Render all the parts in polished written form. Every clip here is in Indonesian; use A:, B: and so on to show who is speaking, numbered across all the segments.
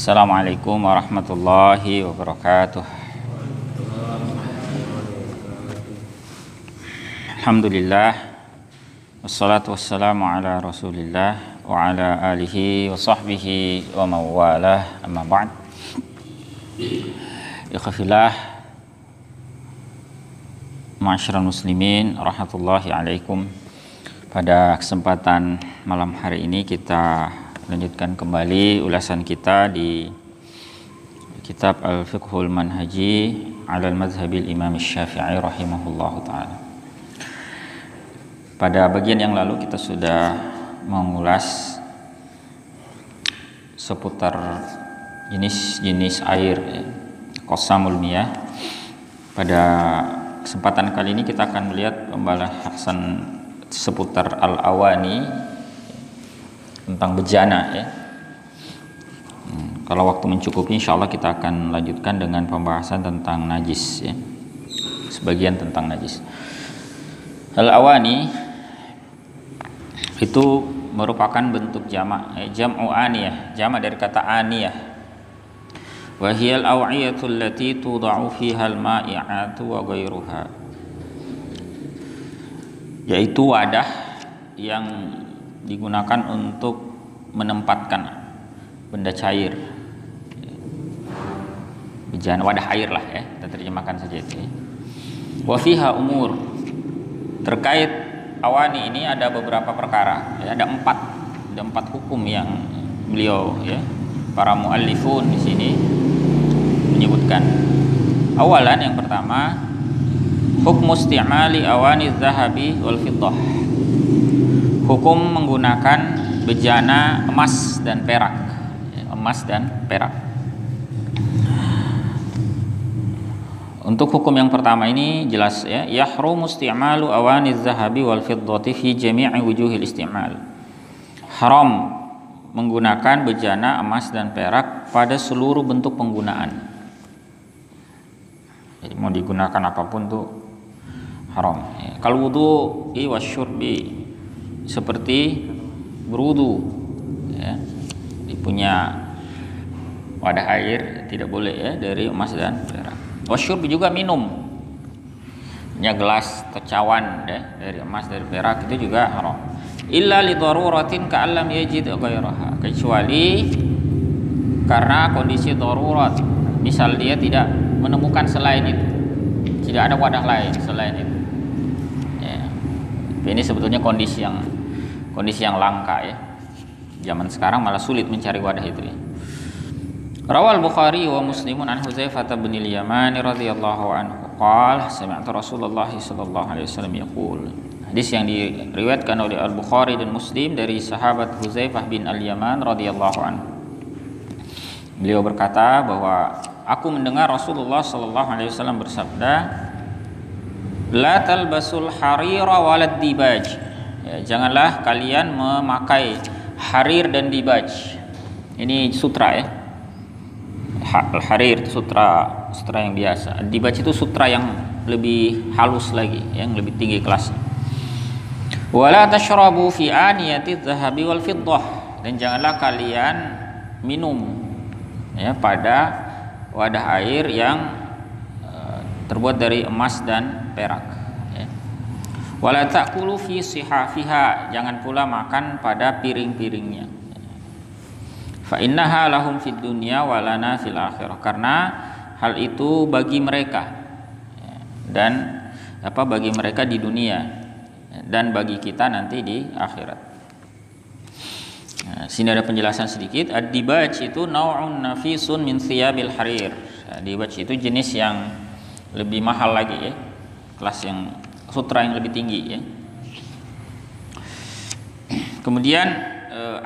A: Assalamualaikum warahmatullahi wabarakatuh. Alhamdulillah, wassalatu wassalamu ala rasulillah wa ala alihi wa sahbihi wa mawalah, amma ba'd. Ikhwafillah, ma'asyiral muslimin, rahmatullahi alaikum. Pada kesempatan malam hari ini kita lanjutkan kembali ulasan kita di kitab Al-Fiqhul Manhaji ala al-Madhhabil Imam Syafi'i rahimahullahu ta'ala. Pada bagian yang lalu kita sudah mengulas seputar jenis-jenis air, qasamul miyah. Pada kesempatan kali ini kita akan melihat pembahasan seputar al-awani, tentang bejana ya. Kalau waktu mencukupi, insya Allah kita akan lanjutkan dengan pembahasan tentang najis ya. Sebagian tentang najis. Al-awani itu merupakan bentuk jamak, jam'u aniyah, jamak dari kata aniyah. Wa hiyal aw'iyatu allati tuda'u fiha al-ma'i'atu wa ghairuha. Yaitu wadah yang digunakan untuk menempatkan benda cair, bejana, wadah air lah ya, kita terjemahkan saja itu. Wa fiha umur, terkait awani ini ada beberapa perkara ya, ada empat hukum yang beliau ya, para muallifun di sini menyebutkan. Awalan, yang pertama, hukmu isti'mali awani zahabi wal fiddah, hukum menggunakan bejana emas dan perak. Untuk hukum yang pertama ini jelas ya, yahrumu isti'malu awani zahabi wal fiddati fi jami'i wujuhil isti'mal. Haram menggunakan bejana emas dan perak pada seluruh bentuk penggunaan. Jadi mau digunakan apapun tuh haram. Kalau wudu wasyurbi, seperti berwudu ya, punya wadah air tidak boleh ya dari emas dan perak. Wasyurbi juga minum, punya gelas atau cawan ya, dari emas dari perak, itu juga haram. Illa li daruratin ka'allam yajid ghairaha, kecuali karena kondisi darurat, misal dia tidak menemukan selain itu, tidak ada wadah lain selain itu ya. Ini sebetulnya kondisi yang langka ya. Zaman sekarang malah sulit mencari wadah itu ya. Rawal Bukhari wa Muslimun an Hudzaifah bin al-Yamani radhiyallahu anhu qala sami'tu Rasulullah sallallahu alaihi wasallam yaqul. Hadis yang diriwayatkan oleh Al-Bukhari dan Muslim dari sahabat Hudzaifah bin al-Yaman radhiyallahu anhu. Beliau berkata bahwa aku mendengar Rasulullah sallallahu alaihi wasallam bersabda, la talbasul harira walad dibaj. Ya, janganlah kalian memakai harir dan dibaj. Ini sutra ya. Harir itu sutra yang biasa. Dibaj itu sutra yang lebih halus lagi, yang lebih tinggi kelasnya. Wala tashrabu fi aniyati dzahabi wal fiddah, dan janganlah kalian minum ya pada wadah air yang terbuat dari emas dan perak. Wala ta'kulu fi sihafiha, jangan pula makan pada piring-piringnya. Fa innaha lahum fid dunya wa lana fil akhirah, karena hal itu bagi mereka dan bagi mereka di dunia dan bagi kita nanti di akhirat. Nah, sini ada penjelasan sedikit. Ad-dibaj itu nau'un nafisun min thiyabil harir. Dibaj itu jenis yang lebih mahal lagi ya, kelas yang sutra yang lebih tinggi ya. Kemudian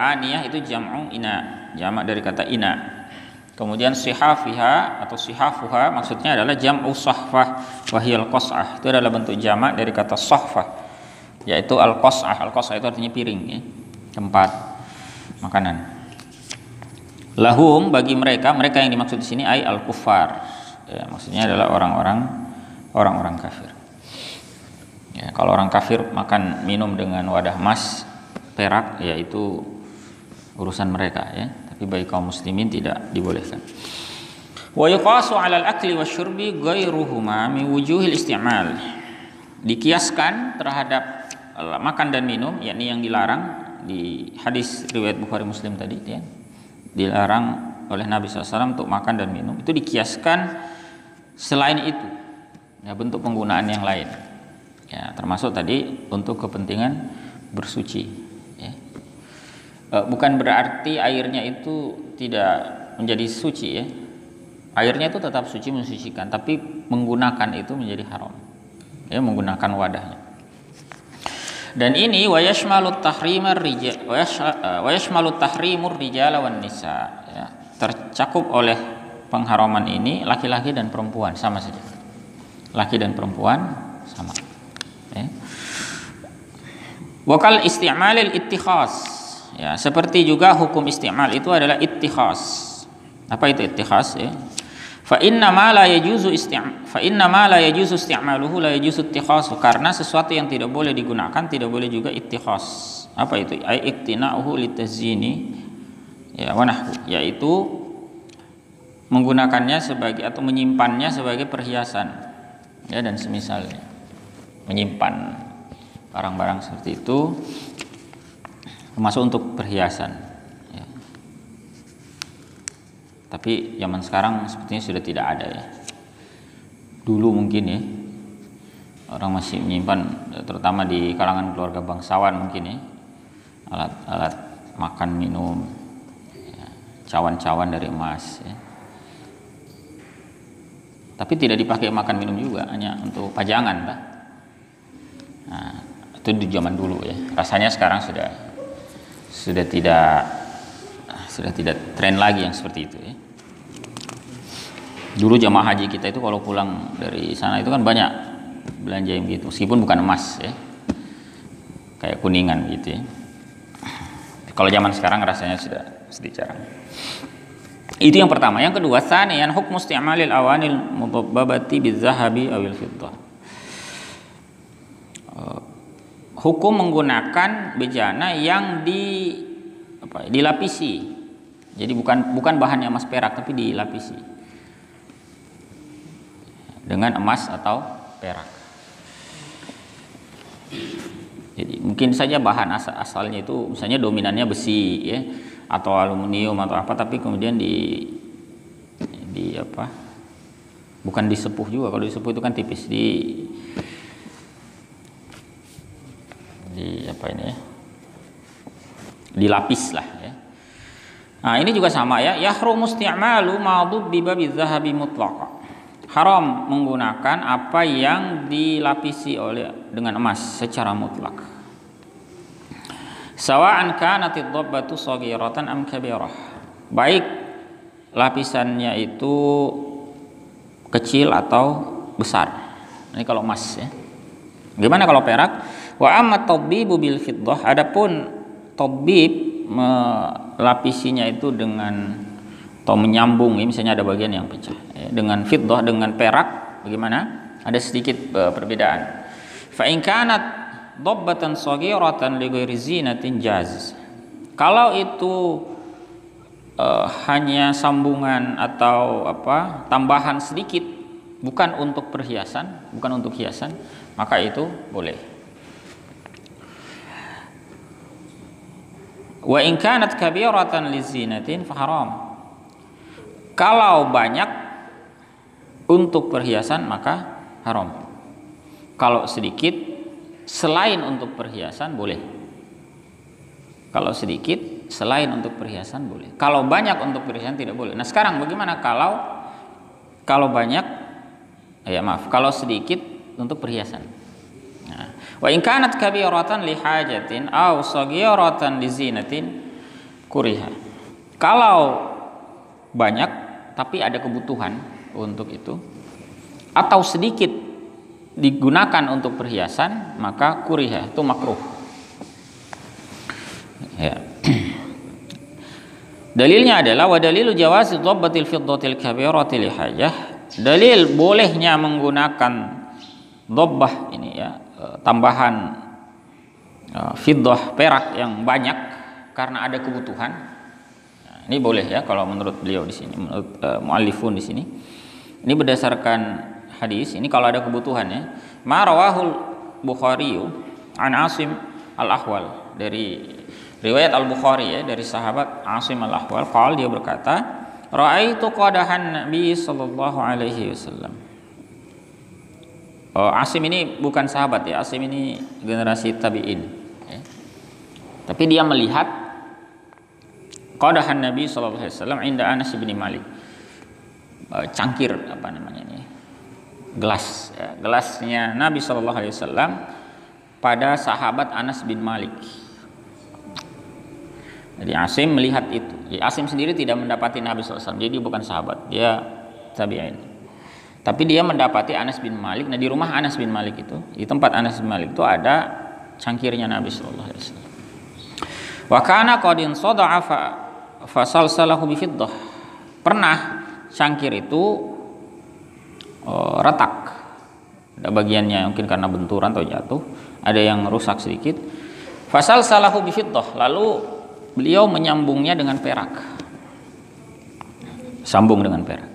A: aniyah itu jam'u ina, jamak dari kata ina. Kemudian sihafiha atau sihafuha maksudnya adalah jam'u sahfah wa hiyal qas'ah. Itu adalah bentuk jamak dari kata sahfah, yaitu al-qas'ah. Al-qas'ah itu artinya piring ya, tempat makanan. Lahum, bagi mereka yang dimaksud di sini ai al-kuffar. Ya, maksudnya adalah orang-orang kafir. Ya, kalau orang kafir minum dengan wadah emas, perak, yaitu urusan mereka ya. Tapi bagi kaum muslimin tidak dibolehkan. Wa yuqasu 'ala al-akli wasyurbi ghairuhuma min wujuhil isti'mal. Dikiaskan terhadap makan dan minum, yakni yang dilarang di hadis riwayat Bukhari Muslim tadi, ya, dilarang oleh Nabi SAW untuk makan dan minum, itu dikiaskan selain itu, ya, bentuk penggunaan yang lain, ya, termasuk tadi untuk kepentingan bersuci, ya. Bukan berarti airnya itu tidak menjadi suci, ya, airnya itu tetap suci, mensucikan, tapi menggunakan itu menjadi haram, ya, menggunakan wadahnya. Dan ini wa yashmalut tahrimur rijal wan nisa, ya, tercakup oleh pengharaman ini laki-laki dan perempuan sama saja. Laki dan perempuan sama. Ya. Wa kal isti'malil ittikhas, ya, seperti juga hukum isti'mal itu adalah ittikhas. Apa itu ittikhas, ya? Fa inna ma la yajuzu isti'maluhu la yajuzu ittikhasu, karena sesuatu yang tidak boleh digunakan tidak boleh juga ittikhas. Apa itu? Ai iktina'uhu litazini, ya, wa nahwu, yaitu menggunakannya sebagai atau menyimpannya sebagai perhiasan, ya, dan semisalnya. Menyimpan barang-barang seperti itu termasuk untuk perhiasan. Tapi zaman sekarang sepertinya sudah tidak ada, ya. Dulu mungkin, ya, orang masih menyimpan, terutama di kalangan keluarga bangsawan mungkin, ya, alat-alat makan minum, ya, cawan-cawan dari emas, ya. Tapi tidak dipakai makan minum juga, hanya untuk pajangan, Pak. Nah, itu di zaman dulu, ya. Rasanya sekarang sudah tidak tren lagi yang seperti itu, ya. Dulu jamaah haji kita itu kalau pulang dari sana itu kan banyak belanja yang gitu, meskipun bukan emas, ya, kayak kuningan gitu, ya. Kalau zaman sekarang rasanya sudah sedikit jarang. Itu yang pertama. Yang kedua, tsaniyan hukmu isti'malil awanil mudabbabati bizahabi awil fiddah. Hukum menggunakan bejana yang dilapisi. Jadi bukan bahannya emas perak, tapi dilapisi dengan emas atau perak. Jadi mungkin saja bahan asalnya itu misalnya dominannya besi, ya, atau aluminium atau apa, tapi kemudian di apa? Bukan disepuh juga. Kalau disepuh itu kan tipis, di apa ini, ya? Dilapis lah, ya. Nah, ini juga sama, ya. Yahrumu isti'malu ma dubbiba bizahabi mutlaqa. Haram menggunakan apa yang dilapisi dengan emas secara mutlak. Sawa'an kanatid dabbatu shaghiratan am kabirah. Baik lapisannya itu kecil atau besar. Ini kalau emas, ya. Gimana kalau perak? Wa amma tadbibu bil fiddah, adapun tadbib melapisinya itu dengan atau menyambung, ya, misalnya ada bagian yang pecah, ya, dengan fiddah, dengan perak, bagaimana? Ada sedikit perbedaan. Fa in kanat dabbatan shaghiratan li ghairi zinatin jaz. Kalau itu hanya sambungan atau apa, tambahan sedikit, bukan untuk perhiasan, bukan untuk hiasan, maka itu boleh. Wa in kanat kabiratan li zinatin fa haram. Kalau banyak untuk perhiasan maka haram. Kalau sedikit selain untuk perhiasan boleh. Kalau sedikit selain untuk perhiasan boleh. Kalau banyak untuk perhiasan tidak boleh. Nah, sekarang bagaimana kalau banyak, kalau sedikit untuk perhiasan. Nah, wa in kanat kabiratan li hajatin aw saghiratan li zinatin kuriha. Kalau banyak tapi ada kebutuhan untuk itu, atau sedikit digunakan untuk perhiasan, maka kuriha, itu makruh, ya. Dalilnya adalah wa dalilu jawazi dhabbatil fiddatil kabirati li hajah. Dalil bolehnya menggunakan dhabbah ini, ya, tambahan fiddah perak yang banyak karena ada kebutuhan. Ini boleh ya kalau menurut beliau di sini, menurut muallifun di sini. Ini berdasarkan hadis. Ini kalau ada kebutuhan ya. Ma rawahul Bukhari an Asim al-Ahwal, dari riwayat Al-Bukhari ya, dari sahabat Asim al-Ahwal, qala, dia berkata, ra'aitu qadahan Nabi sallallahu alaihi wasallam. Asim ini bukan sahabat ya, Asim ini generasi tabi'in ya. Tapi dia melihat qadahan Nabi sallallahu alaihi wasallam inda Anas bin Malik. Cangkir apa namanya ini? Gelas ya, gelasnya Nabi sallallahu alaihi wasallam pada sahabat Anas bin Malik. Jadi Asim melihat itu. Jadi Asim sendiri tidak mendapati Nabi sallallahu alaihi wasallam. Jadi bukan sahabat, dia tabi'in. Tapi dia mendapati Anas bin Malik. Nah, di rumah Anas bin Malik itu, di tempat Anas bin Malik itu ada cangkirnya Nabi sallallahu alaihi wasallam. Wa kana qad insada'a fa salsalahu bi fiddah. Pernah cangkir itu retak. Ada bagiannya mungkin karena benturan atau jatuh, ada yang rusak sedikit. Fa salsalahu bi fiddah. Lalu beliau menyambungnya dengan perak. Sambung dengan perak.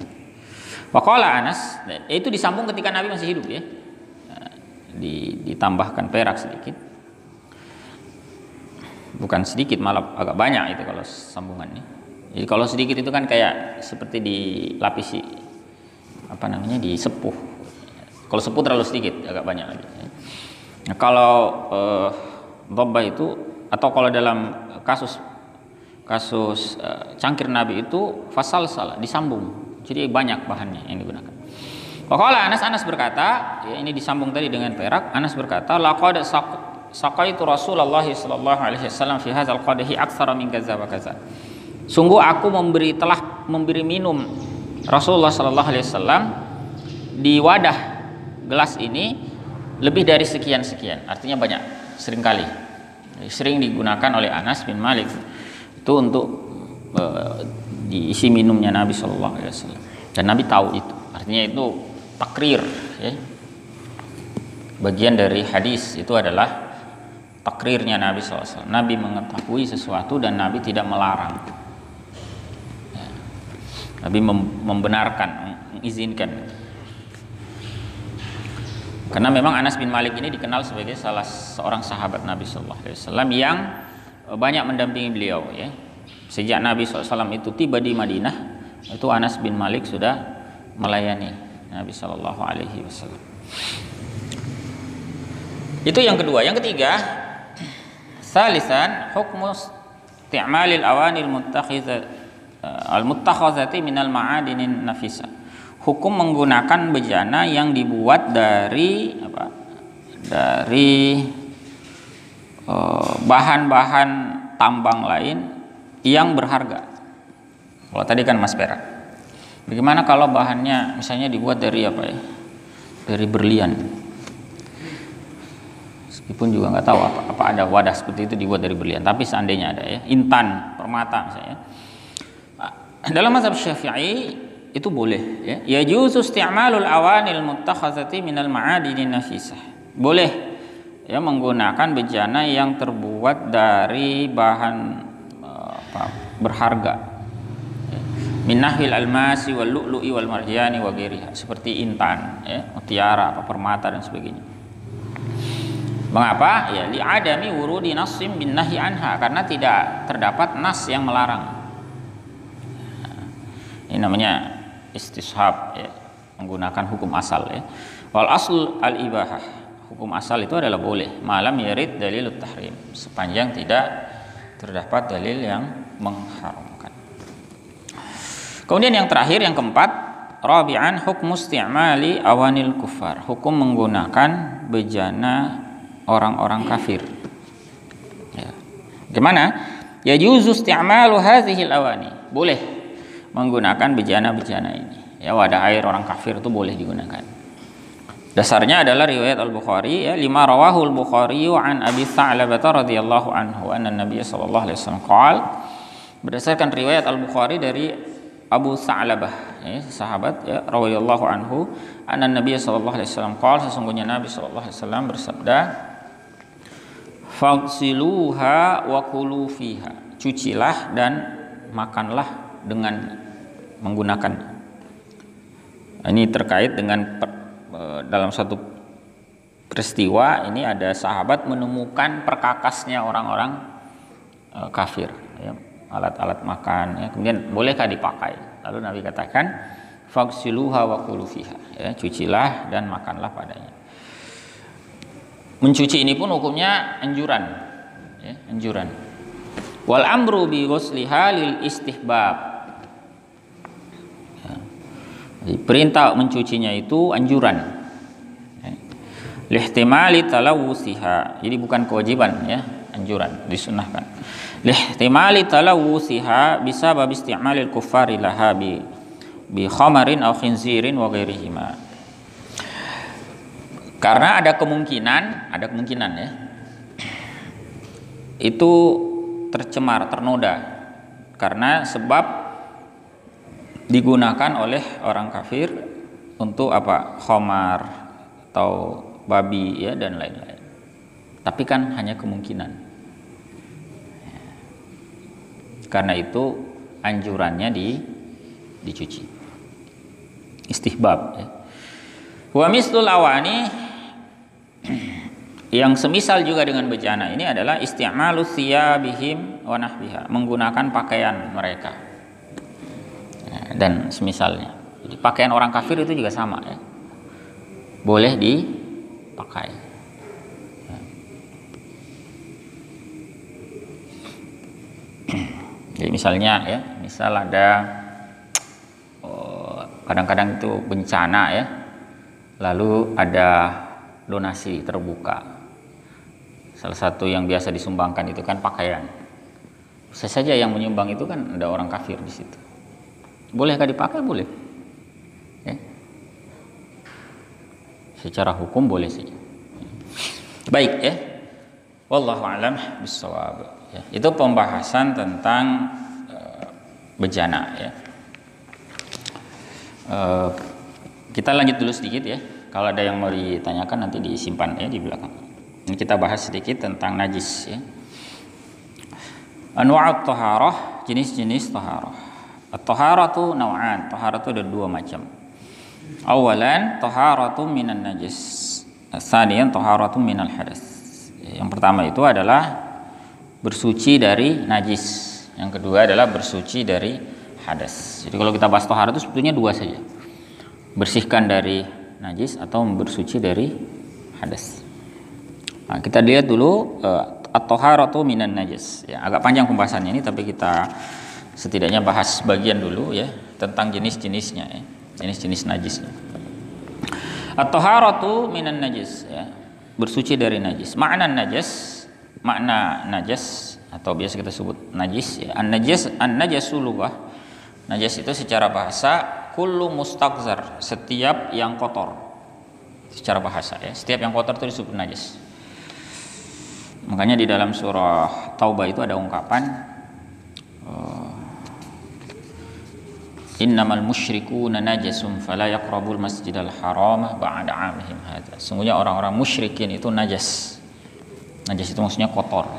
A: Waqala Anas, itu disambung ketika Nabi masih hidup ya. Ditambahkan perak sedikit. Bukan sedikit, malah agak banyak itu kalau sambungannya. Jadi kalau sedikit itu kan kayak seperti dilapisi apa namanya, disepuh. Kalau sepuh terlalu sedikit, agak banyak lagi. Nah, kalau dhabba itu, atau kalau dalam kasus cangkir Nabi itu fasal salah, disambung. Jadi banyak bahannya yang digunakan. Waqala Anas berkata, ya ini disambung tadi dengan perak. Anas berkata, laqad saqaitu Rasulullah sallallahu alaihi wasallam fi hadzal qadahi aktsara min kaza wa kaza. Sungguh aku telah memberi minum Rasulullah sallallahu alaihi wasallam di wadah gelas ini lebih dari sekian-sekian. Artinya banyak, seringkali. Sering digunakan oleh Anas bin Malik itu untuk diisi minumnya Nabi sallallahu alaihi wasallam. Dan Nabi tahu itu. Artinya itu takrir ya. Bagian dari hadis itu adalah takrirnya Nabi sallallahu alaihi wasallam. Nabi mengetahui sesuatu dan Nabi tidak melarang. Ya. Nabi membenarkan, mengizinkan. Karena memang Anas bin Malik ini dikenal sebagai salah seorang sahabat Nabi sallallahu alaihi wasallam yang banyak mendampingi beliau ya. Sejak Nabi SAW itu tiba di Madinah, itu Anas bin Malik sudah melayani Nabi Sallallahu Alaihi Wasallam. Itu yang kedua. Yang ketiga, salisan hukmu isti'malil awanil al-muttakhazati minal ma'adinin nafisa. Hukum menggunakan bejana yang dibuat dari bahan-bahan tambang lain yang berharga. Kalau tadi kan emas perak. Bagaimana kalau bahannya misalnya dibuat dari dari berlian? Meskipun juga nggak tahu apa ada wadah seperti itu dibuat dari berlian. Tapi seandainya ada ya, intan, permata misalnya. Dalam mazhab Syafi'i itu boleh ya. Yajuzu isti'malul awanil muttakhazati minal ma'adinin nafisah. Boleh ya menggunakan bejana yang terbuat dari bahan berharga, min nahwil almasi wal lu'lu'i wal marjani wa ghairiha, seperti intan ya, mutiara, permata dan sebagainya. Mengapa? Ya li adami wurudi nassim bin nahi anha, karena tidak terdapat nas yang melarang. Ini namanya istishab ya, menggunakan hukum asal ya. Wal asl al ibahah, hukum asal itu adalah boleh, malam yarid dalilut tahrim, sepanjang tidak terdapat dalil yang mengharamkan. Kemudian yang terakhir, yang keempat, rabi'an hukmu isti'mali awanil kufar, hukum menggunakan bejana orang-orang kafir. Ya. Gimana? Yajuzu isti'malu hadhil awani, boleh menggunakan bejana-bejana ini. Ya, wadah air orang kafir itu boleh digunakan. Dasarnya adalah riwayat Al-Bukhari ya, lima rawahul Bukhari an Abi Tha'labah radhiyallahu anhu anna Nabiy sallallahu alaihi wasallam qala, berdasarkan riwayat Al-Bukhari dari Abu Tha'labah ya, sahabat ya, radhiyallahu anhu, anna Nabiy sallallahu alaihi wasallam qala, sesungguhnya Nabi sallallahu alaihi wasallam bersabda, faghsiluha wa kulu fiha, cucilah dan makanlah dengan menggunakan. Ini terkait dengan dalam satu peristiwa ini ada sahabat menemukan perkakasnya orang-orang kafir, ya, alat-alat makan, ya, kemudian bolehkah dipakai? Lalu Nabi katakan, faghsiluha wa kulu fiha, ya, cucilah dan makanlah padanya. Mencuci ini pun hukumnya anjuran, ya, anjuran. Wal amru bi ghusliha lil istihbab. Ya. Jadi perintah mencucinya itu anjuran. Ya. Lihtimali talawusiha. Jadi bukan kewajiban, ya, anjuran, disunahkan. Lihtimali talawusiha bisabab isti'malil kuffari laha bi khamarin aw khinzirin wa ghairihima. Karena ada kemungkinan ya, itu tercemar, ternoda, karena sebab digunakan oleh orang kafir untuk apa? Khamar atau babi, ya, dan lain-lain. Tapi kan hanya kemungkinan. Karena itu anjurannya dicuci. Istihbab, ya. Wa mislul awani, yang semisal juga dengan bejana ini adalah isti'malu thiyabihim wa nahbiha, menggunakan pakaian mereka, ya, dan semisalnya. Jadi pakaian orang kafir itu juga sama, ya, boleh dipakai. Ya. Jadi misalnya, ya, misal ada kadang-kadang itu bencana, ya, lalu ada donasi terbuka. Salah satu yang biasa disumbangkan itu kan pakaian. Bisa saja yang menyumbang itu kan ada orang kafir di situ. Bolehkah dipakai? Boleh. Ya. Secara hukum boleh saja. Baik, ya. Wallahu a'lam bishawab. Ya. Itu pembahasan tentang bejana, ya. Kita lanjut dulu sedikit, ya. Kalau ada yang mau ditanyakan nanti disimpan, ya, di belakang. Ini kita bahas sedikit tentang najis, ya. Anwa'ut taharah, jenis-jenis taharah. At-taharatu naw'an. Taharatu ada dua macam. Awalan taharatu minan najis. Tsaniyan taharatu minal hadas. Yang pertama itu adalah bersuci dari najis. Yang kedua adalah bersuci dari hadas. Jadi kalau kita bahas taharah itu sebetulnya dua saja. Bersihkan dari najis atau bersuci dari hadas. Nah, kita lihat dulu at-taharatu minan najis. Ya, agak panjang pembahasannya ini, tapi kita setidaknya bahas bagian dulu, ya, tentang jenis-jenisnya, ya, jenis-jenis najisnya. At-taharatu minan najis, ya, bersuci dari najis. Makna najas atau biasa kita sebut najis, ya. An-najasu lughah. Najas itu secara bahasa kullu mustaqzar, setiap yang kotor. Secara bahasa, ya, setiap yang kotor itu disebut najis. Makanya di dalam surah Taubah itu ada ungkapan innamal musyrikuuna najasun fala yaqrabul masjidal haramah ba'da 'amihim hadza. Sungguhnya orang-orang musyrikin itu najas. Najas itu maksudnya kotor.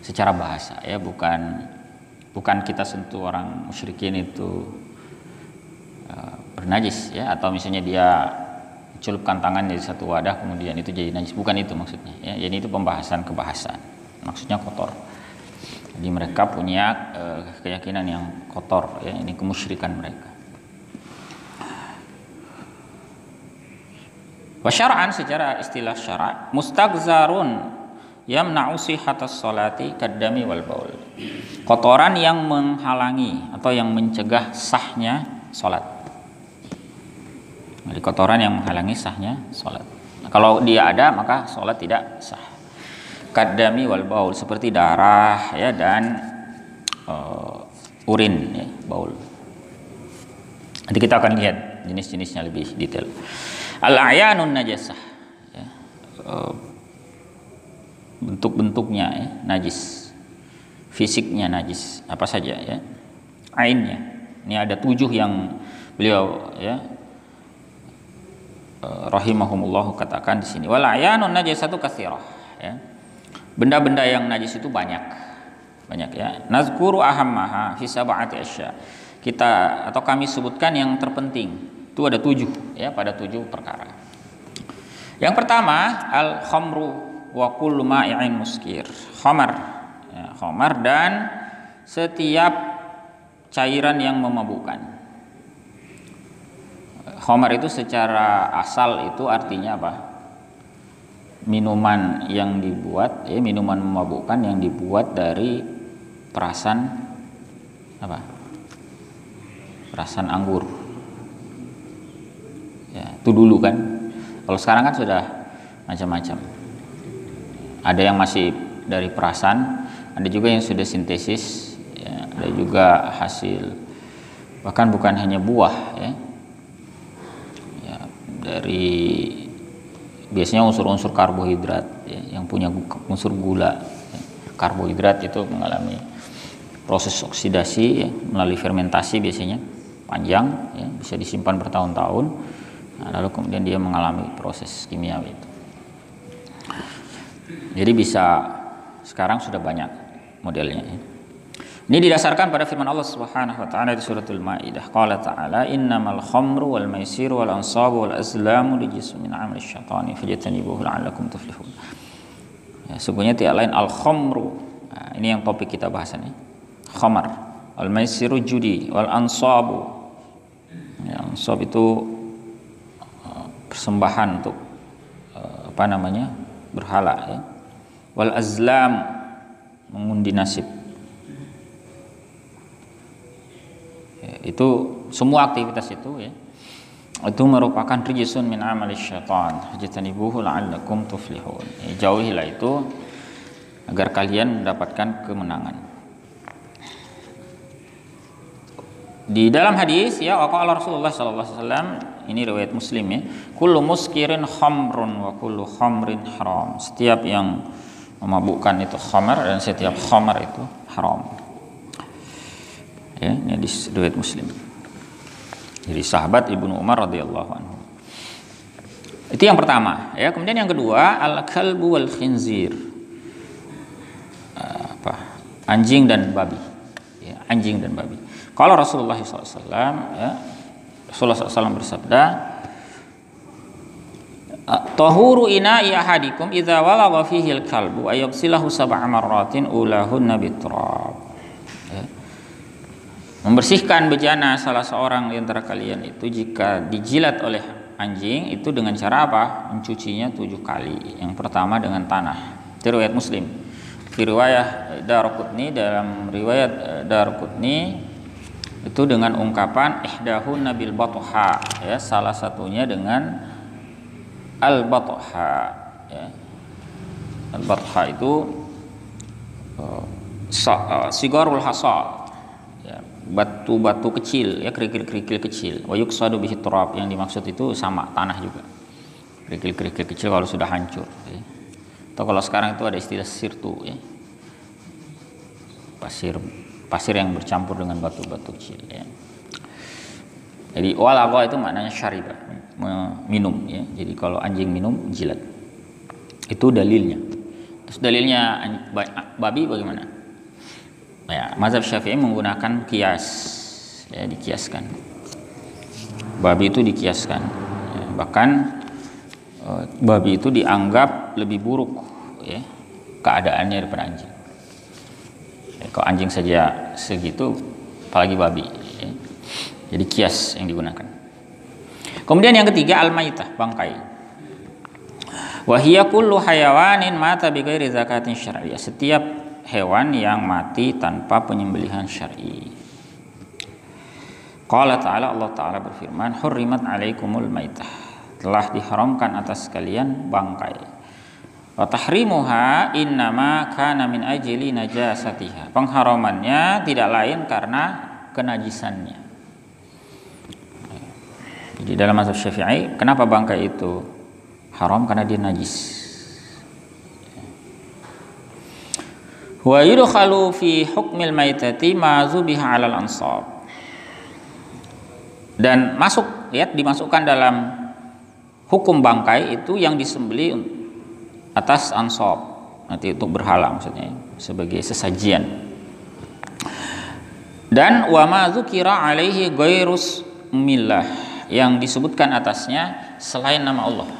A: Secara bahasa, ya, bukan kita sentuh orang musyrikin itu bernajis, ya, atau misalnya dia celupkan tangan di satu wadah kemudian itu jadi najis, bukan itu maksudnya, ya. Jadi itu pembahasan kebahasan, maksudnya kotor. Jadi mereka punya keyakinan yang kotor, ya, ini kemusyrikan mereka. Wa syar'an, secara istilah syara', mustaghzarun yamna'u sihhatas sholati kaddami wal baul. Kotoran yang menghalangi atau yang mencegah sahnya salat. Jadi kotoran yang menghalangi sahnya salat. Nah, kalau dia ada maka salat tidak sah. Kaddami wal baul, seperti darah, ya, dan urin, ya, baul. Nanti kita akan lihat jenis-jenisnya lebih detail. Al-ayanun najasah, ya, bentuk-bentuknya, ya, najis. Fisiknya najis, apa saja, ya. Ainnya. Ini ada 7 yang beliau, ya, rahimahumullah katakan di sini. Wal ayanun najasatu katsirah, ya. Benda-benda yang najis itu banyak. banyak ya. Nazkuru ahammaha fi sab'ati asya. Kita atau kami sebutkan yang terpenting. Itu ada 7 ya, pada 7 perkara. Yang pertama, al khamru wa kullu ma'i'in muskir. Khamar, ya, khamar dan setiap cairan yang memabukkan. Khamar itu secara asal itu artinya apa? Minuman yang dibuat, ya, minuman memabukkan yang dibuat dari perasan apa? Perasan anggur. Ya, itu dulu kan. Kalau sekarang kan sudah macam-macam. Ada yang masih dari perasan, ada juga yang sudah sintesis, ya, ada juga hasil bahkan bukan hanya buah, ya. Ya, dari biasanya unsur-unsur karbohidrat, ya, yang punya unsur gula, ya. Karbohidrat itu mengalami proses oksidasi, ya, melalui fermentasi biasanya panjang, ya, bisa disimpan bertahun-tahun. Nah, lalu kemudian dia mengalami proses kimiawi itu. Jadi bisa sekarang sudah banyak modelnya, ya. Ini didasarkan pada firman Allah Subhanahu wa taala di suratul Maidah. Qala ta'ala innamal khamru wal maisiru wal ansabu wal azlamu rijsun min 'amali syaitani fajtanibuhu la'allakum tuflihun. Ya, sungguhnya tiada lain al khamru. Nah, ini yang topik kita bahasannya. Khamar, al maisiru judi, wal ansabu. Ya, ansab itu persembahan untuk apa namanya? Berhala, ya. Wal azlam, mengundi nasib. Ya, itu semua aktivitas itu, ya, itu merupakan rijsun min amali syaitan fajtanibuhu la'allakum tuflihun. Ya, jauhilah itu agar kalian mendapatkan kemenangan. Di dalam hadis, ya, waqala Rasulullah sallallahu alaihi wasallam, ini riwayat Muslim, ya, kullu muskirin khamrun wa kullu khamrin haram. Setiap yang memabukkan itu khamar dan setiap khamar itu haram. Ya, ini di riwayat Muslim. Jadi sahabat Ibnu Umar radhiyallahu anhu. Itu yang pertama, ya. Kemudian yang kedua, al-kalbu wal khinzir. Anjing dan babi. Ya, anjing dan babi. Kalau Rasulullah SAW, ya, Rasulullah SAW bersabda, tahuru ina'i ahadikum idza walagha fihi al-kalbu ayghsilahu sab'a marratin ulahunna biturab. Ya. Membersihkan bejana salah seorang di antara kalian itu jika dijilat oleh anjing itu dengan cara apa? Mencucinya 7 kali. Yang pertama dengan tanah. Itu riwayat Muslim. Di riwayat Daraqutni, dalam riwayat Daraqutni itu dengan ungkapan ihdahunna bil batha, ya, salah satunya dengan al batha, ya. Al batha itu sigarul hasa, ya, batu-batu kecil, ya, kerikil-kerikil kecil. Wa yuqsadu bihi turab, yang dimaksud itu sama tanah juga. Kerikil-kerikil kecil kalau sudah hancur, ya. Atau kalau sekarang itu ada istilah sirtu, ya. Pasir yang bercampur dengan batu-batu kecil, ya. Jadi walagha itu maknanya syariba, minum, ya. Jadi kalau anjing minum, jilat. Itu dalilnya. Terus dalilnya babi bagaimana? Ya, mazhab Syafi'i menggunakan kias, ya, dikiaskan. Babi itu dikiaskan, ya. Bahkan babi itu dianggap lebih buruk, ya, keadaannya daripada anjing. Ya, kalau anjing saja segitu, apalagi babi, ya. Jadi kias yang digunakan. Kemudian yang ketiga al-maitah, bangkai. Wa hiya kullu hayawanin mata bighairi zakatin syar'iyyah. Setiap hewan yang mati tanpa penyembelihan syar'i. Qala ta'ala, Allah Ta'ala berfirman, hurrimat 'alaikumul maitah. Telah diharamkan atas kalian bangkai. Wa tahrimuha innama kana min ajli najasatiha. Pengharamannya tidak lain karena kenajisannya. Jadi dalam mazhab Syafi'i, kenapa bangkai itu haram? Karena dia najis. Wa yudkhalu fi hukmil maitati ma zubiha 'alal ansab. Dan masuk, ya, dimasukkan dalam hukum bangkai itu yang disembeli atas ansab, nanti untuk berhala maksudnya, sebagai sesajian. Dan wa ma dzukira alaihi ghairus millah, yang disebutkan atasnya selain nama Allah.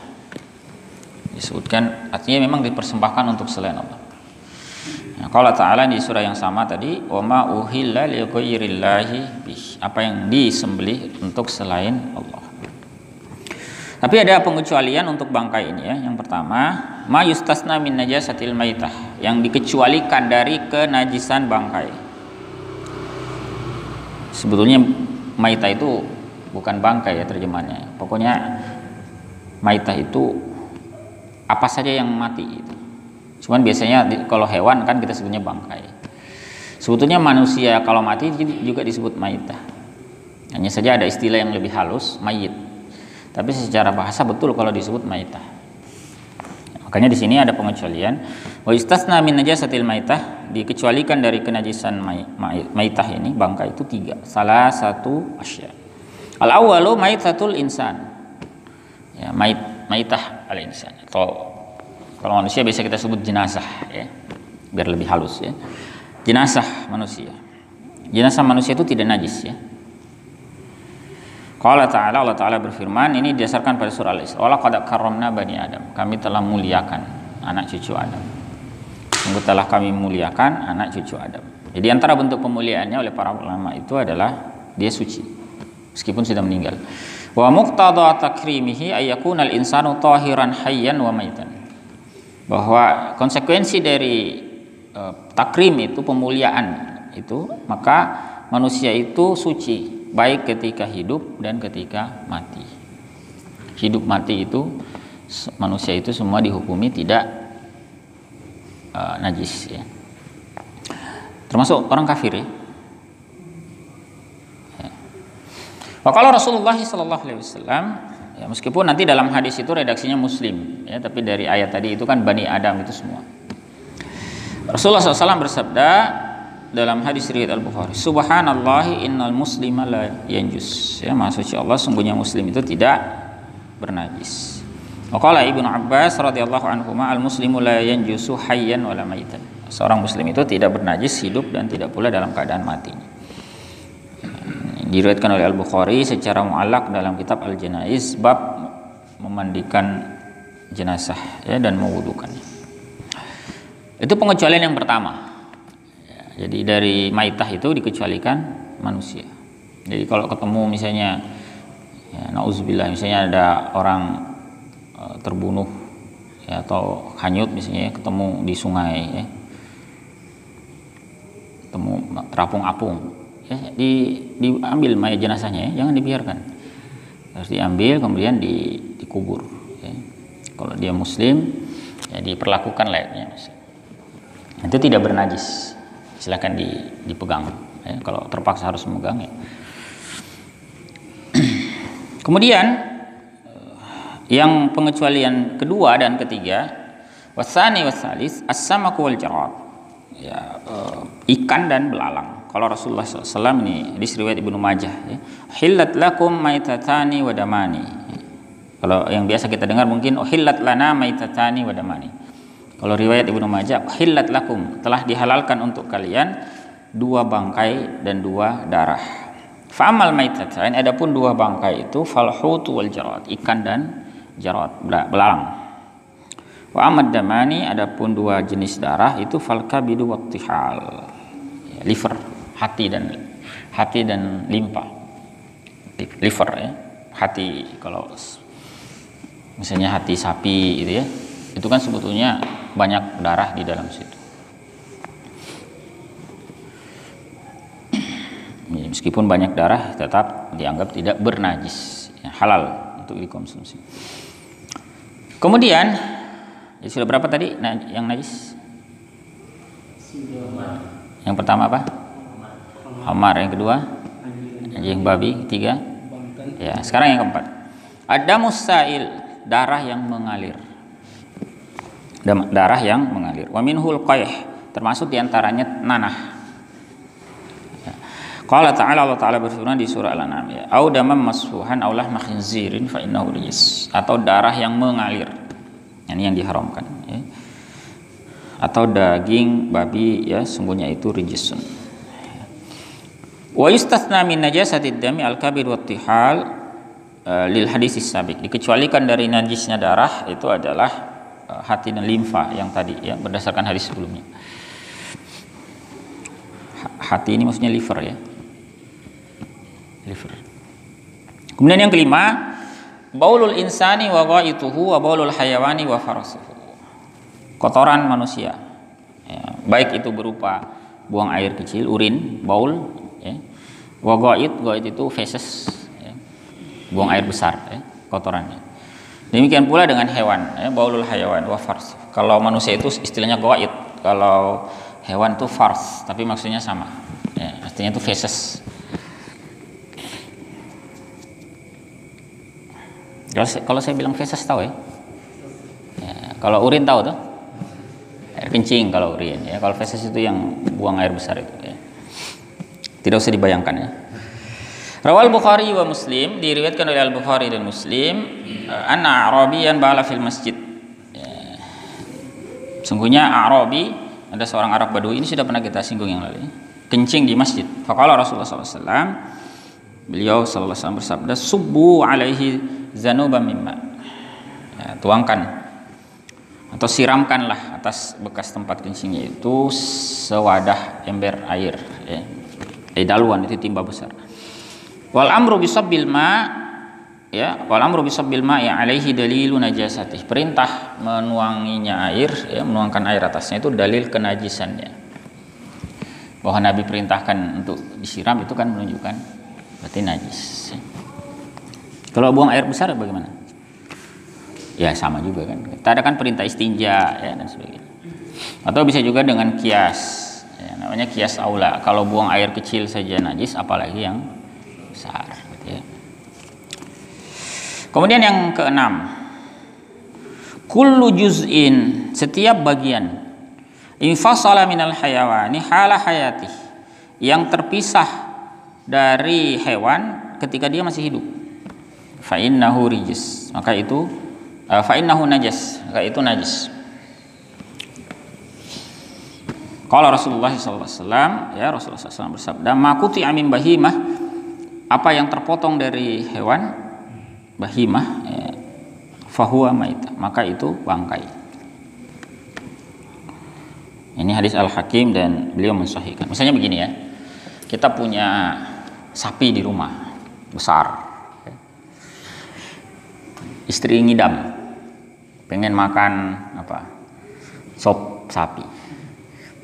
A: Disebutkan artinya memang dipersembahkan untuk selain Allah. Nah, qala ta'ala di surah yang sama tadi, wa ma uhilla li ghairillahi bih, apa yang disembelih untuk selain Allah. Tapi ada pengecualian untuk bangkai ini ya. Yang pertama, ma yustasna min najasatil maitah, yang dikecualikan dari kenajisan bangkai. Sebetulnya maitah itu bukan bangkai ya terjemahannya. Pokoknya maitah itu apa saja yang mati itu. Cuman biasanya kalau hewan kan kita sebutnya bangkai. Sebetulnya manusia kalau mati juga disebut maitah. Hanya saja ada istilah yang lebih halus, mayit. Tapi secara bahasa betul kalau disebut maitah. Makanya di sini ada pengecualian. Wa istasna min najasatil maitah, dikecualikan dari kenajisan maitah ini, bangkai itu 3. Salah satu asya. Al awwalu maitatul insan. Ya, maitah al insan. Atau kalau manusia biasa kita sebut jenazah ya. Biar lebih halus ya. Jenazah manusia. Jenazah manusia itu tidak najis ya. Qala ta'ala, Allah Ta'ala berfirman, ini didasarkan pada surah Al-Isra. Wa laqad karramna bani Adam. Kami telah muliakan anak cucu Adam. Sungguh telah kami muliakan anak cucu Adam. Jadi antara bentuk pemuliaannya oleh para ulama itu adalah dia suci meskipun sudah meninggal. Wa muqtada takrimihi ayyakunal insanu tahiran hayyan wa maitan. Bahwa konsekuensi dari takrim itu, pemuliaan itu, maka manusia itu suci baik ketika hidup dan ketika mati. Hidup mati itu manusia itu semua dihukumi tidak najis ya. Termasuk orang kafir ya. Wa qala Rasulullah sallallahu alaihi wasallam, ya, meskipun nanti dalam hadis itu redaksinya Muslim ya, tapi dari ayat tadi itu kan Bani Adam itu semua. Rasulullah SAW bersabda dalam hadis riwayat Al-Bukhari, subhanallahi innal muslima la yanjus. Ya, maha suci Allah, sungguhnya muslim itu tidak bernajis. Wa qala Ibnu Abbas radhiyallahu anhuma, al-muslimu la yanjusu hayyan wala maitan. Seorang muslim itu tidak bernajis hidup dan tidak pula dalam keadaan mati. Diriwayatkan oleh Al-Bukhari secara mu'allaq dalam kitab Al-Janaiz bab memandikan jenazah ya, dan mewudukannya. Itu pengecualian yang pertama. Jadi dari maitah itu dikecualikan manusia. Jadi kalau ketemu misalnya ya, nauzubillah, misalnya ada orang terbunuh ya, atau hanyut misalnya, ketemu di sungai ya, ketemu terapung apung ya, diambil mayat jenazahnya ya, jangan dibiarkan, harus diambil kemudian dikubur ya. Kalau dia muslim ya diperlakukan layaknya muslim. Itu tidak bernajis, silakan dipegang ya, kalau terpaksa harus memegang ya. Kemudian yang pengecualian kedua dan ketiga, wasani wasalis as-samaku wal jarad ya, ikan dan belalang. Kalau Rasulullah SAW ini hadis riwayat Ibnu Majah ya, hillat lakum maitatani wa damani. Kalau yang biasa kita dengar mungkin uhillat lana maitatani wa damani. Kalau riwayat Ibnu Majah, hillat lakum, telah dihalalkan untuk kalian 2 bangkai dan 2 darah. Fa'amal maitatan, adapun 2 bangkai itu falhutu wal jarad, ikan dan jarad, belalang. Wa amad damani, adapun 2 jenis darah itu falkabidu wat tihal, ya, liver, hati dan limpa. Liver ya, hati, kalau misalnya hati sapi gitu ya, itu kan sebetulnya banyak darah di dalam situ. Meskipun banyak darah tetap dianggap tidak bernajis ya, halal untuk dikonsumsi. Kemudian ya, sudah berapa tadi yang najis? Yang pertama apa? Hamar. Yang kedua anjing babi. 3 ya, sekarang yang keempat ada musail, darah yang mengalir. Darah yang mengalir. Wa minhul qayh, termasuk diantaranya nanah. Qala ta'ala, Allah Ta'ala berfirman di surah Al-An'am ya, au damam masfuhan aw lahma khinzirin fa innahu rijis, atau darah yang mengalir. Ini yang diharamkan ya. Atau daging babi ya, sungguhnya itu rijisun. Wa yustatsna min najasatid dami al-kabir wa tihal lil hadis sabiq. Dikecualikan dari najisnya darah itu adalah hati dan limfa yang tadi ya, berdasarkan hadis sebelumnya. Hati ini maksudnya liver ya. Liver. Kemudian yang kelima, baulul insani wa ghaituhu wa baulul hayawani wa farasuhu. Kotoran manusia. Ya, baik itu berupa buang air kecil, urin, baul, ya. Wa ghait itu feces, ya. Buang air besar, ya, kotorannya. Demikian pula dengan hewan, ya, baulul hayawan wa fars. Kalau manusia itu istilahnya ghait, kalau hewan itu fars, tapi maksudnya sama. Ya, artinya itu feces. Kalau saya bilang feces tahu ya? Ya, kalau urin tahu tuh? Air kencing kalau urin ya. Kalau feces itu yang buang air besar itu ya. Tidak usah dibayangkan ya. Rawal Bukhari wa Muslim, diriwayatkan oleh Al-Bukhari dan Muslim, anna A'rabiyan bala fil masjid. Ya. Sungguhnya A'rabi, ada seorang Arab Badui, ini sudah pernah kita singgung yang lalu. Kencing di masjid. Faqala Rasulullah SAW, beliau sallallahu alaihi wasallam bersabda, subbu alaihi zanuban mimma. Ya, tuangkan atau siramkanlah atas bekas tempat kencingnya itu sewadah ember air ya. Daluan itu timba besar. Wal amru bisabbil ma ya, wal amru bisabbil ma ya alaihi dalilu najasatih. Perintah menuanginya air ya, menuangkan air atasnya itu dalil kenajisannya. Bahwa Nabi perintahkan untuk disiram itu kan menunjukkan berarti najis. Kalau buang air besar bagaimana? Ya sama juga kan. Kita ada kan perintah istinja ya dan sebagainya. Atau bisa juga dengan kias, ya, namanya kias aula. Kalau buang air kecil saja najis, apalagi yang besar. Gitu ya. Kemudian yang keenam, kullu juz'in, setiap bagian, infasala minal hayawani hala hayati, yang terpisah dari hewan ketika dia masih hidup, fa innahu rijis, maka itu fa innahu najas, maka itu najis. Qala Rasulullah sallallahu alaihi wasallam, ya Rasulullah SAW bersabda, ma quti'a min bahimah, apa yang terpotong dari hewan bahimah ya, fahuwa maita, maka itu bangkai. Ini hadis Al-Hakim dan beliau mensahihkan. Misalnya begini ya, kita punya sapi di rumah besar, istri ngidam, pengen makan apa, sop sapi,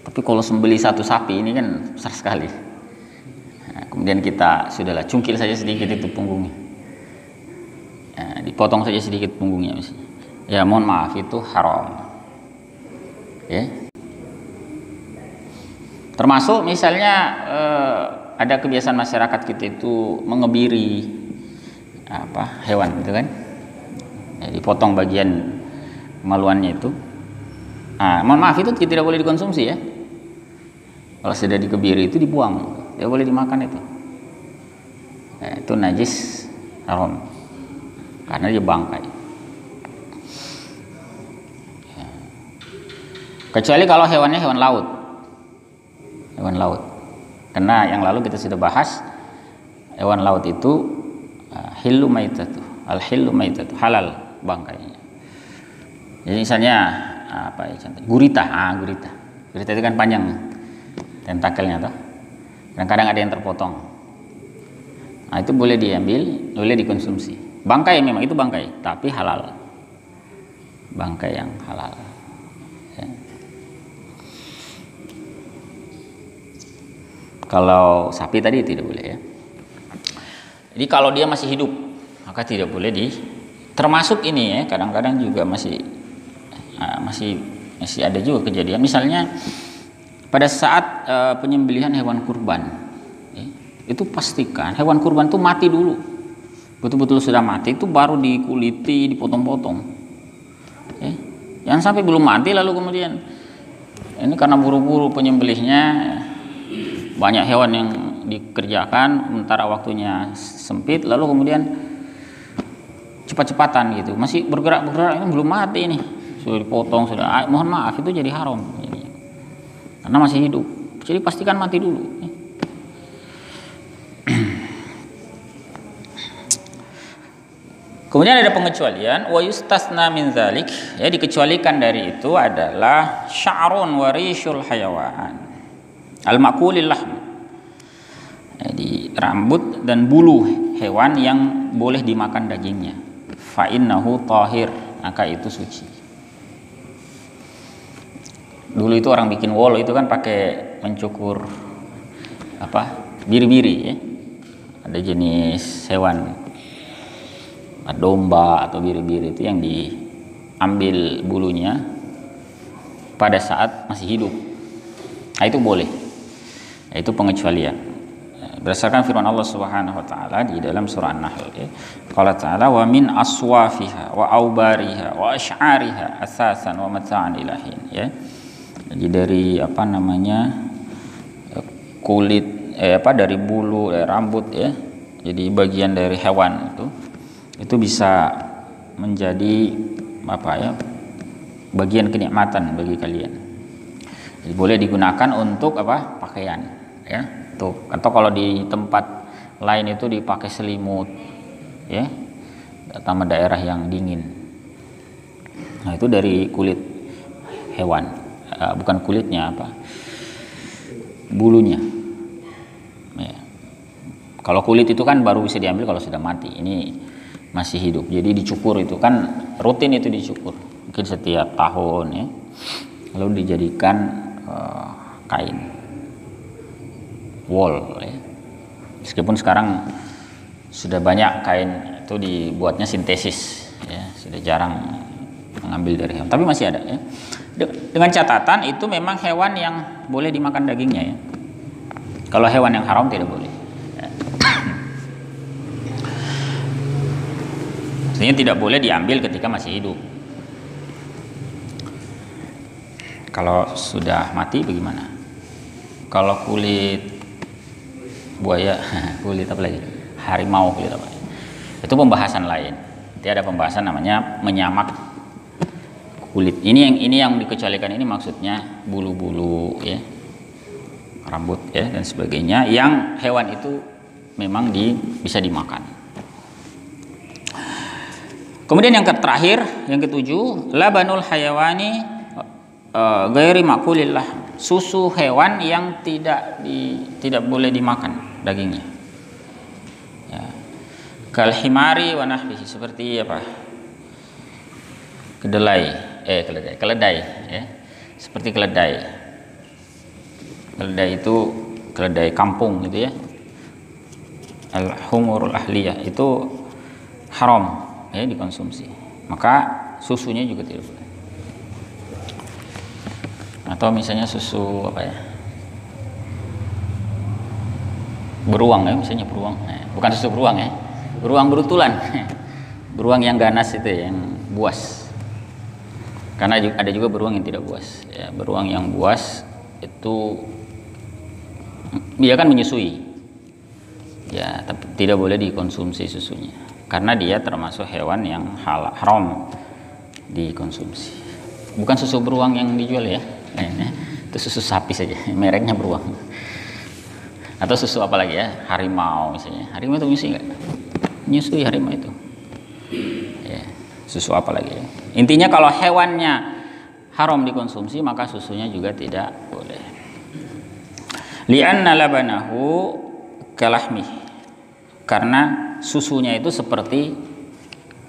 A: tapi kalau sembeli satu sapi ini kan besar sekali. Nah, kemudian kita sudahlah cungkil saja sedikit itu punggungnya, nah, dipotong saja sedikit punggungnya misalnya. Ya mohon maaf itu haram ya. Termasuk misalnya ada kebiasaan masyarakat kita itu mengebiri apa hewan gitu kan, ya, dipotong bagian kemaluannya itu. Nah, mohon maaf itu tidak boleh dikonsumsi ya. Kalau sudah dikebiri itu dibuang, tidak boleh dimakan itu. Nah, itu najis haram karena dia bangkai. Ya. Kecuali kalau hewannya hewan laut. Hewan laut, karena yang lalu kita sudah bahas hewan laut itu hillu maitatu, al hillu maitatu, halal bangkainya. Jadi misalnya apa ya contoh, gurita, gurita itu kan panjang tentakelnya toh, kadang-kadang ada yang terpotong. Nah, itu boleh diambil, boleh dikonsumsi. Bangkai memang itu bangkai, tapi halal, bangkai yang halal. Ya. Kalau sapi tadi tidak boleh ya. Jadi kalau dia masih hidup maka tidak boleh termasuk ini ya, kadang-kadang juga masih ada juga kejadian. Misalnya pada saat penyembelihan hewan kurban ya, itu pastikan hewan kurban itu mati dulu, betul-betul sudah mati itu baru dikuliti, dipotong-potong ya. Jangan sampai belum mati lalu kemudian ini karena buru-buru penyembelihnya, banyak hewan yang dikerjakan, sementara waktunya sempit, lalu kemudian cepat-cepatan gitu, masih bergerak-bergerak, ini belum mati ini, sudah dipotong, sudah, mohon maaf itu jadi haram, karena masih hidup. Jadi pastikan mati dulu. Kemudian ada pengecualian, wa yustasna min dzalik, ya dikecualikan dari itu adalah sya'run wa rishul hayawan al-ma'kulil lahm. Jadi rambut dan bulu hewan yang boleh dimakan dagingnya. Fa innahu tahir, maka itu suci. Dulu itu orang bikin wol itu kan pakai mencukur apa? Biri-biri ya. Ada jenis hewan domba atau biri-biri itu yang diambil bulunya pada saat masih hidup. Nah, itu boleh. Nah, itu pengecualian. Berdasarkan firman Allah Subhanahu wa taala di dalam surah An-Nahl ya. Qala ta'ala wa min aswafiha wa aubariha wa asy'ariha asasan wa mata'an ilahin ya. Jadi dari kulit dari bulu rambut ya. Jadi bagian dari hewan itu bisa menjadi bagian kenikmatan bagi kalian. Jadi boleh digunakan untuk pakaian ya. Tuh, atau kalau di tempat lain itu dipakai selimut ya, terutama daerah yang dingin. Nah, itu dari kulit hewan, bukan kulitnya bulunya ya. Kalau kulit itu kan baru bisa diambil kalau sudah mati, ini masih hidup, jadi dicukur itu kan rutin, itu dicukur mungkin setiap tahun ya, lalu dijadikan kain wol ya. Meskipun sekarang sudah banyak kain itu dibuatnya sintesis ya, sudah jarang mengambil dari hewan, tapi masih ada ya. Dengan catatan itu memang hewan yang boleh dimakan dagingnya ya. Kalau hewan yang haram tidak boleh ya. Artinya tidak boleh diambil ketika masih hidup. Kalau sudah mati bagaimana? Kalau kulit buaya, kulit apa lagi? Harimau, kulit apa? Itu pembahasan lain. Nanti ada pembahasan namanya menyamak kulit. Ini yang dikecualikan ini maksudnya bulu-bulu ya, rambut ya dan sebagainya. Yang hewan itu memang bisa dimakan. Kemudian yang terakhir, yang ketujuh, labanul hayawani ghairi makulillah, susu hewan yang tidak boleh dimakan dagingnya ya. Kal himari wa nahwihi, seperti keledai ya, seperti keledai itu keledai kampung gitu ya, al-humurul ahliyah, itu haram ya dikonsumsi, maka susunya juga tidak boleh. Atau misalnya susu beruang ya, misalnya beruang, bukan susu beruang ya, beruang berutulan beruang yang ganas itu yang buas, karena ada juga beruang yang tidak buas ya. Beruang yang buas itu dia kan menyusui ya, tapi tidak boleh dikonsumsi susunya karena dia termasuk hewan yang haram dikonsumsi. Bukan susu beruang yang dijual ya, itu susu sapi saja, mereknya beruang. Atau susu apa lagi ya, harimau misalnya. Harimau itu menyusui nggak? Menyusui harimau itu ya. Susu apa lagi ya? Intinya kalau hewannya haram dikonsumsi maka susunya juga tidak boleh. Li'anna labanahu kalahmi, karena susunya itu seperti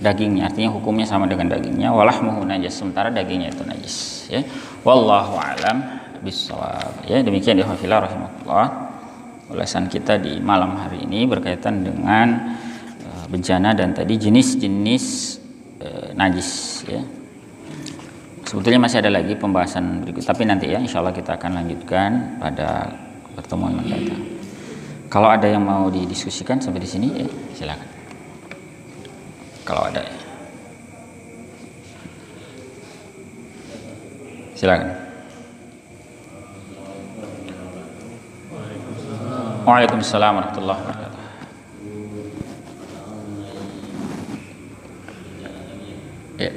A: dagingnya, artinya hukumnya sama dengan dagingnya. Walahmuhu najis, sementara dagingnya itu najis ya. Wallahu alam bissawab ya. Demikian ikhwafillah rahimakumullah ulasan kita di malam hari ini berkaitan dengan bencana dan tadi jenis-jenis najis ya. Sebetulnya masih ada lagi pembahasan berikut, tapi nanti ya insyaallah kita akan lanjutkan pada pertemuan mendatang. Kalau ada yang mau didiskusikan sampai di sini ya silakan. Kalau ada ya. Silakan. Waalaikumsalam warahmatullahi wabarakatuh. Ya.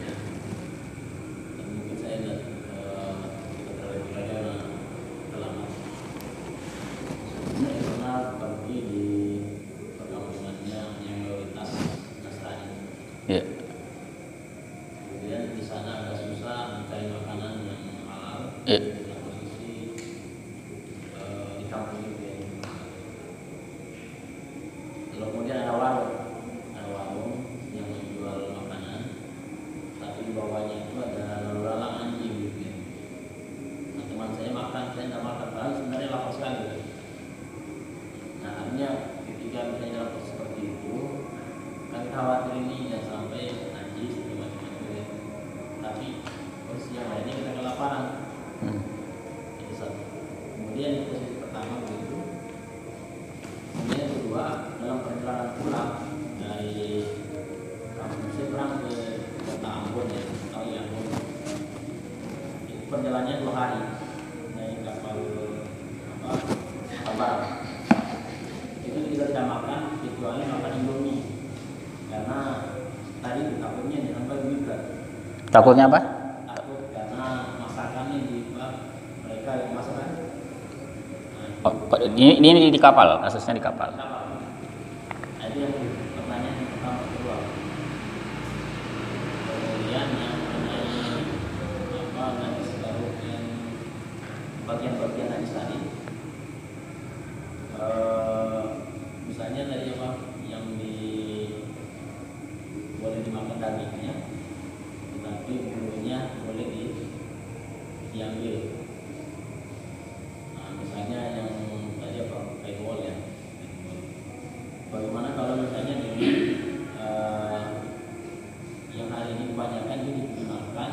A: Ya.
B: saya tidak makan, padahal sebenarnya lapar sekali. Nah artinya ketika misalnya lapar seperti itu, kan khawatir ini ya sampai najis itu macam-macam ya. Tapi posisi yang lainnya kita kelaparan. Itu satu. Kemudian posisi pertama begitu. Kemudian yang kedua, dalam perjalanan pulang dari kampung seberang ke kota Ambon ya, atau Ambon, itu perjalanannya 2 hari naik kapal kabar. Itu kita tidak makan kecuali makan Indomie, karena tadi di kampungnya sampai juga.
A: Takutnya apa?
B: Takut karena masakannya di mereka yang masakan.
A: Ini di kapal, kasusnya di kapal.
B: Nah, itu yang pertanyaan yang pertama kedua. Kemudian yang mengenai najis laut yang bagian-bagian najis tadi, misalnya tadi yang boleh dimakan dagingnya, tetapi bulunya boleh diambil. Misalnya yang tadi paywall ya. Bagaimana kalau misalnya yang hari ini kebanyakan itu digunakan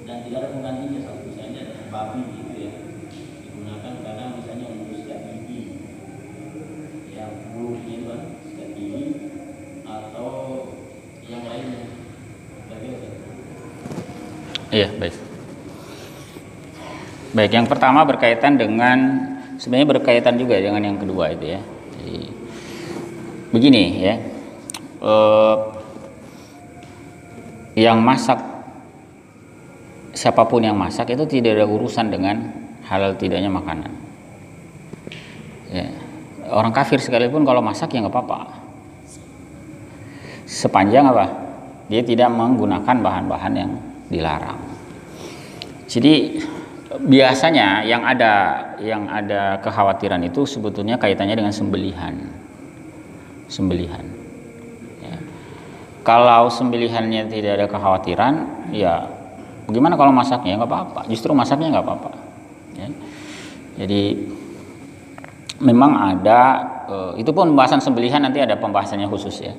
B: dan tidak ada penggantinya, satu misalnya babi gitu ya, digunakan kadang misalnya untuk sikat gigi, yang bulu gitu kan, sikat gigi atau yang lainnya.
A: Iya, baik. Baik, yang pertama berkaitan dengan, sebenarnya berkaitan juga dengan yang kedua itu ya. Jadi, begini ya, yang masak, siapapun yang masak itu tidak ada urusan dengan halal tidaknya makanan. Ya. Orang kafir sekalipun kalau masak ya nggak apa-apa, sepanjang apa? Dia tidak menggunakan bahan-bahan yang dilarang. Jadi biasanya yang ada kekhawatiran itu sebetulnya kaitannya dengan sembelihan. Ya. Kalau sembelihannya tidak ada kekhawatiran, ya bagaimana kalau masaknya? Nggak apa-apa. Justru masaknya nggak apa-apa. Ya. Jadi memang ada, itu pun pembahasan sembelihan nanti ada pembahasannya khusus ya.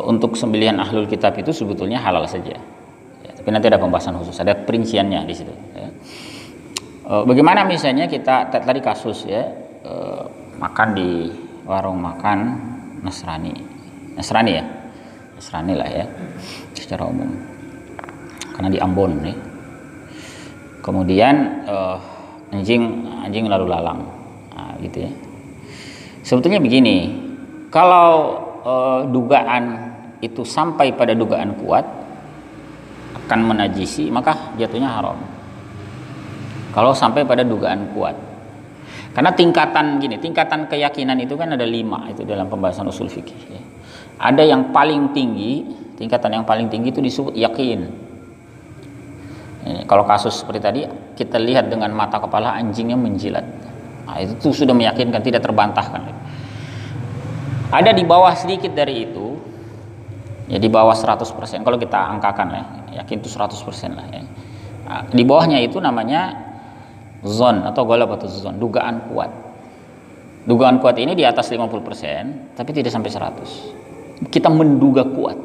A: Untuk sembelihan ahlul kitab itu sebetulnya halal saja. Tapi nanti ada pembahasan khusus, ada perinciannya di situ. Ya. Bagaimana misalnya kita tadi kasus ya, makan di warung makan Nasrani ya, Nasrani lah ya, secara umum, karena di Ambon nih. Kemudian anjing lalu lalang, nah, gitu ya. Sebetulnya begini, kalau dugaan itu sampai pada dugaan kuat akan menajisi, maka jatuhnya haram. Kalau sampai pada dugaan kuat, karena tingkatan keyakinan itu kan ada 5 itu dalam pembahasan usul fikih. Ya. Ada yang paling tinggi, tingkatan yang paling tinggi itu disebut yakin. Kalau kasus seperti tadi kita lihat dengan mata kepala anjingnya menjilat, nah, itu sudah meyakinkan, tidak terbantahkan. Ada di bawah sedikit dari itu. Ya di bawah 100%, kalau kita angkakan ya, yakin itu 100% lah ya. Nah, di bawahnya itu namanya zon atau ghalabatuz zon, dugaan kuat. Dugaan kuat ini di atas 50%, tapi tidak sampai 100. Kita menduga kuat.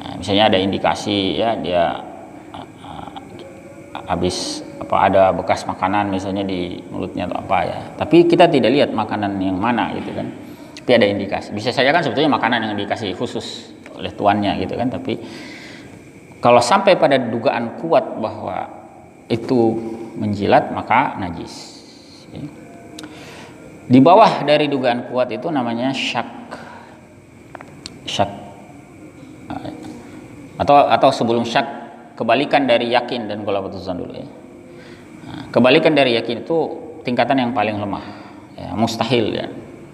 A: Nah, misalnya ada indikasi ya dia habis ada bekas makanan misalnya di mulutnya atau apa ya. Tapi kita tidak lihat makanan yang mana gitu kan. Tapi ada indikasi. Bisa saja kan sebetulnya makanan yang dikasih khusus oleh tuannya gitu kan. Tapi kalau sampai pada dugaan kuat bahwa itu menjilat, maka najis. Di bawah dari dugaan kuat itu namanya syak. Atau sebelum syak, kebalikan dari yakin dan ghalabatuz zon dulu ya. Nah, kebalikan dari yakin itu tingkatan yang paling lemah. Ya, mustahil ya.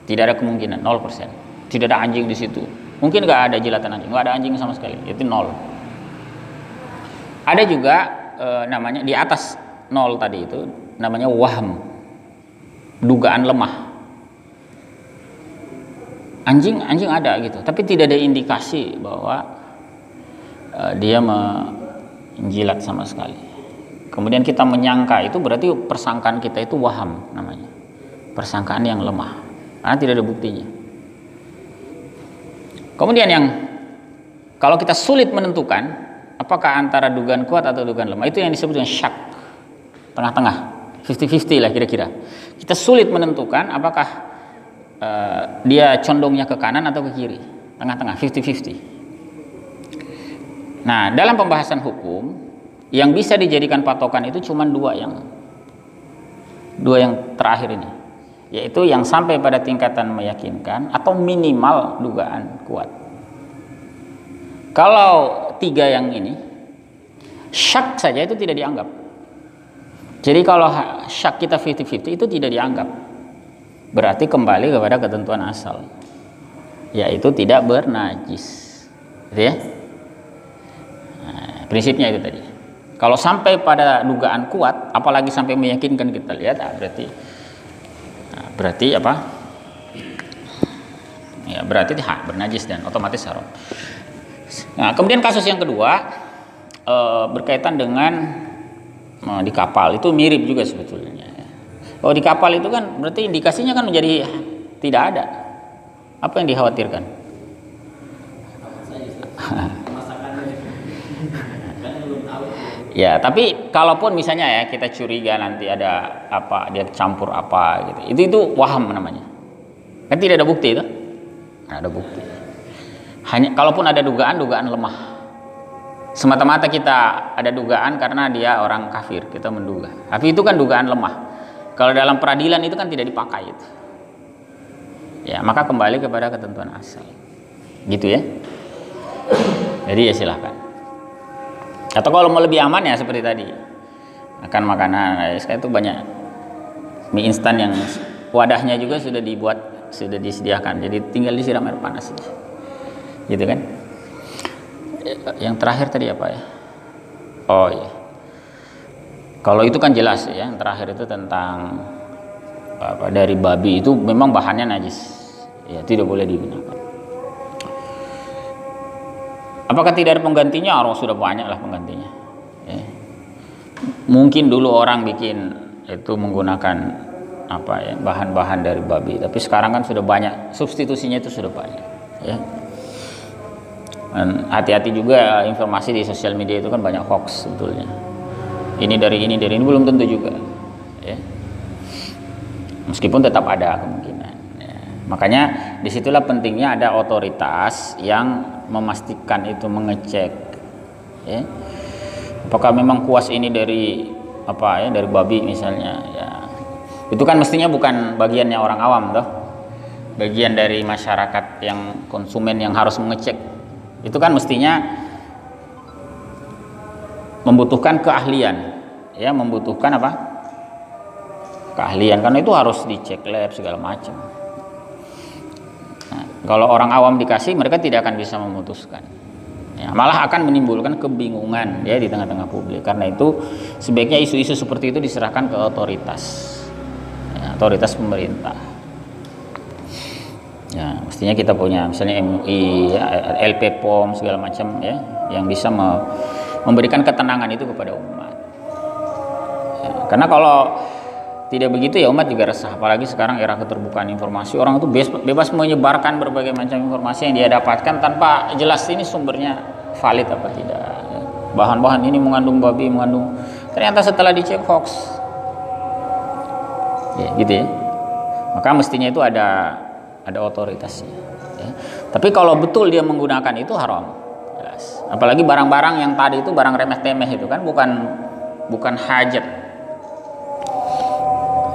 A: Tidak ada kemungkinan, 0%. Tidak ada anjing di situ. Mungkin nggak ada jilatan anjing, nggak ada anjing sama sekali. Itu 0. Ada juga namanya di atas 0 tadi itu namanya wahm, dugaan lemah. Anjing ada gitu, tapi tidak ada indikasi bahwa dia menjilat sama sekali. kemudian kita menyangka, itu berarti persangkaan kita itu waham namanya, persangkaan yang lemah karena tidak ada buktinya. Kemudian yang kalau kita sulit menentukan apakah antara dugaan kuat atau dugaan lemah, itu yang disebut dengan syak, tengah-tengah, 50-50 lah kira-kira. Kita sulit menentukan apakah dia condongnya ke kanan atau ke kiri, tengah-tengah, 50-50. Nah, dalam pembahasan hukum yang bisa dijadikan patokan itu cuma dua yang terakhir ini, yaitu yang sampai pada tingkatan meyakinkan atau minimal dugaan kuat. Kalau tiga yang ini, syak saja itu tidak dianggap. Jadi kalau syak kita 50-50 itu tidak dianggap. Berarti kembali kepada ketentuan asal, yaitu tidak bernajis, gitu ya. Nah, prinsipnya itu tadi. Kalau sampai pada dugaan kuat, apalagi sampai meyakinkan, kita lihat, berarti apa? Ya, berarti bernajis dan otomatis haram. Nah, kemudian kasus yang kedua berkaitan dengan di kapal, itu mirip juga sebetulnya. Kalau di kapal itu kan berarti indikasinya kan menjadi tidak ada. Apa yang dikhawatirkan? Ya, tapi kalaupun misalnya ya kita curiga nanti ada apa, dia campur apa gitu, itu waham namanya. Kan tidak ada bukti itu? Nah, ada bukti. Hanya kalaupun ada dugaan lemah. Semata-mata kita ada dugaan karena dia orang kafir, kita menduga. Tapi itu kan dugaan lemah. Kalau dalam peradilan itu kan tidak dipakai itu. Ya, maka kembali kepada ketentuan asal. Gitu ya. Jadi ya silahkan. Atau kalau mau lebih aman ya seperti tadi. Makan makanan, sekarang itu banyak mie instan yang wadahnya juga sudah dibuat, sudah disediakan. Jadi tinggal disiram air panas saja. Gitu kan? Yang terakhir tadi apa ya? Oh iya. Kalau itu kan jelas ya, yang terakhir itu tentang apa, dari babi itu memang bahannya najis, ya tidak boleh digunakan. Apakah tidak ada penggantinya? Oh, sudah banyak lah penggantinya. Ya. Mungkin dulu orang bikin itu menggunakan apa ya, bahan-bahan dari babi, tapi sekarang kan sudah banyak, substitusinya itu sudah banyak. Ya. Dan hati-hati juga informasi di sosial media itu kan banyak hoax sebetulnya. Ini dari ini belum tentu juga, ya. Meskipun tetap ada kemungkinan. Ya. Makanya disitulah pentingnya ada otoritas yang memastikan itu, mengecek, ya. Apakah memang kuas ini dari apa ya, dari babi misalnya, ya. Itu kan mestinya bukan bagiannya orang awam toh, bagian dari masyarakat yang konsumen yang harus mengecek. Itu kan mestinya membutuhkan keahlian, ya, membutuhkan apa? Keahlian, karena itu harus dicek lab segala macam. Nah, kalau orang awam dikasih, mereka tidak akan bisa memutuskan. Ya, malah akan menimbulkan kebingungan ya di tengah-tengah publik. Karena itu sebaiknya isu-isu seperti itu diserahkan ke otoritas, ya, otoritas pemerintah. Ya, mestinya kita punya misalnya MUI, ya, LP POM segala macam ya, yang bisa memberikan ketenangan itu kepada umat. Ya, karena kalau tidak begitu ya umat juga resah. Apalagi sekarang era keterbukaan informasi, orang itu bebas menyebarkan berbagai macam informasi yang dia dapatkan tanpa jelas ini sumbernya valid apa tidak. Ya. Bahan-bahan ini mengandung babi, ternyata setelah dicek hoax. Ya, gitu ya. Maka mestinya itu ada otoritasnya. Ya. Tapi kalau betul dia menggunakan itu haram. Jelas. Apalagi barang-barang yang tadi itu barang remeh-temeh itu kan bukan hajat.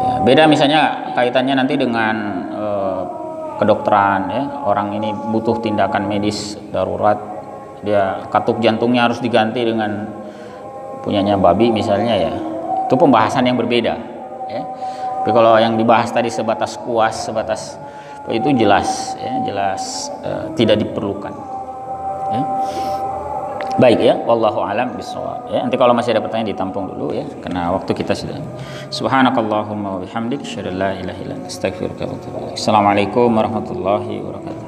A: Ya, beda misalnya kaitannya nanti dengan kedokteran ya. Orang ini butuh tindakan medis darurat. Dia katup jantungnya harus diganti dengan punyanya babi misalnya ya. Itu pembahasan yang berbeda ya. Tapi kalau yang dibahas tadi sebatas kuas, sebatas itu jelas ya, tidak diperlukan ya. Baik ya, wallahu alam bishawab ya. Nanti kalau masih ada pertanyaan ditampung dulu ya, karena waktu kita sudah. Subhanakallahumma wa bihamdik, asyhadu an la ilaha illa anta, astaghfiruka wa atubu ilaik. Assalamualaikum warahmatullahi wabarakatuh.